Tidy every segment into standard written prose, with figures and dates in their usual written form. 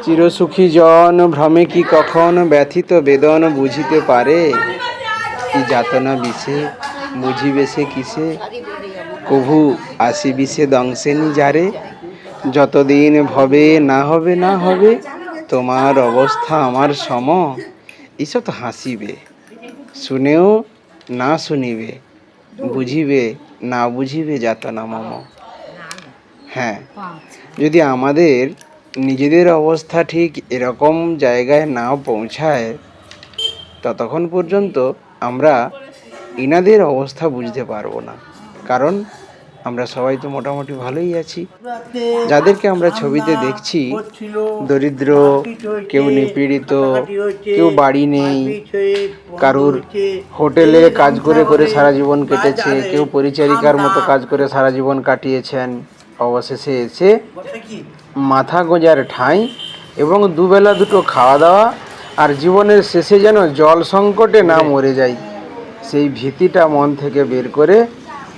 চিরসুখী জন ভ্রমে কি কখন ব্যথিত বেদন বুঝিতে পারে, কি যাতনা বিষে বুঝিবে সে কিসে, কভু আসিবি সে দংশে যারে, যতদিন ভবে না হবে তোমার অবস্থা আমার সম, ঈষৎ হাসিবে শুনেও না শুনিবে, বুঝিবে না বুঝিবে যাতনা মম। হ্যাঁ, যদি আমাদের নিজেদের অবস্থা ঠিক এরকম জায়গায় না পৌঁছায়, ততক্ষণ পর্যন্ত আমরা ইনাদের অবস্থা বুঝতে পারবো না। কারণ আমরা সবাই তো মোটামুটি ভালোই আছি। যাদেরকে আমরা ছবিতে দেখছি দরিদ্র, কেউ নিপীড়িত, কেউ বাড়ি নেই, কারুর হোটেলে কাজ করে করে সারা জীবন কেটেছে, কেউ পরিচারিকার মতো কাজ করে সারা জীবন কাটিয়েছেন, অবশেষে এসে মাথা গোঁজার ঠাঁই এবং দুবেলা দুটো খাওয়া দাওয়া আর জীবনের শেষে যেন জল সংকটে না মরে যায়, সেই ভীতিটা মন থেকে বের করে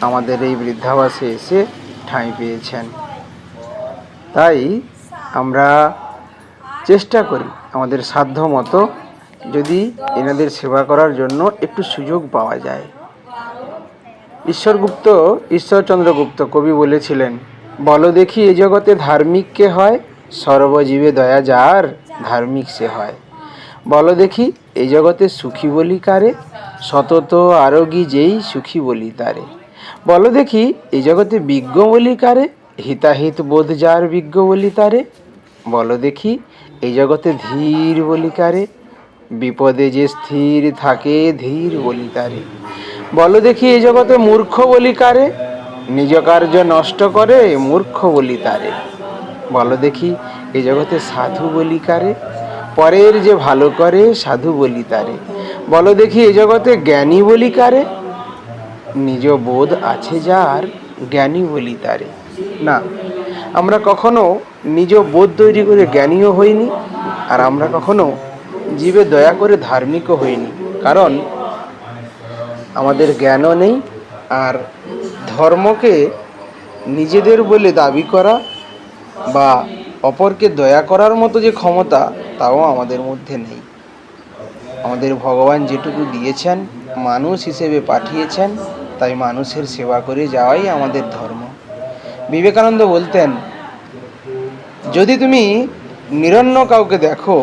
আমাদের এই বৃদ্ধাবাসে এসে ঠাঁই পেয়েছেন। তাই আমরা চেষ্টা করি আমাদের সাধ্য মতো, যদি এনাদের সেবা করার জন্য একটু সুযোগ পাওয়া যায়। ঈশ্বরচন্দ্র গুপ্ত কবি বলেছিলেন, বলো দেখি এ জগতে ধার্মিক কে হয়, সর্বজীবে দয়া যার ধার্মিক সে হয়। বলো দেখি এই জগতে সুখী বলি কারে, সতত আরোগী যেই সুখী বলি তারে। বলো দেখি এই জগতে বিজ্ঞ বলি কারে, হিতাহিত বোধ যার বিজ্ঞ বলি তারে। বলো দেখি এই জগতে ধীর বলি কারে, বিপদে যে স্থির থাকে ধীর বলি তারে। বলো দেখি এই জগতে মূর্খ বলি কারে, নিজ কার্য নষ্ট করে মূর্খ বলি তারে। বলো দেখি এই জগতে সাধু বলি কারে, পরের যে ভালো করে সাধু বলি তারে। বলো দেখি এই জগতে জ্ঞানী বলি কারে, নিজ বোধ আছে যার জ্ঞানী বলি তারে। না, আমরা কখনো নিজ বোধ তৈরি করে জ্ঞানীও হইনি, আর আমরা কখনো জীবে দয়া করে ধার্মিকও হইনি। কারণ আমাদের জ্ঞানও নেই, আর ধর্মকে নিজেদের বলে দাবি করা বা অপরকে দয়া করার মতো যে ক্ষমতা, তাও আমাদের মধ্যে নেই। আমাদের ভগবান যেটুকু দিয়েছেন, মানুষ হিসেবে পাঠিয়েছেন, তাই মানুষের সেবা করে যাওয়াই আমাদের ধর্ম। বিবেকানন্দ বলতেন, যদি তুমি নিরন্ন কাউকে দেখো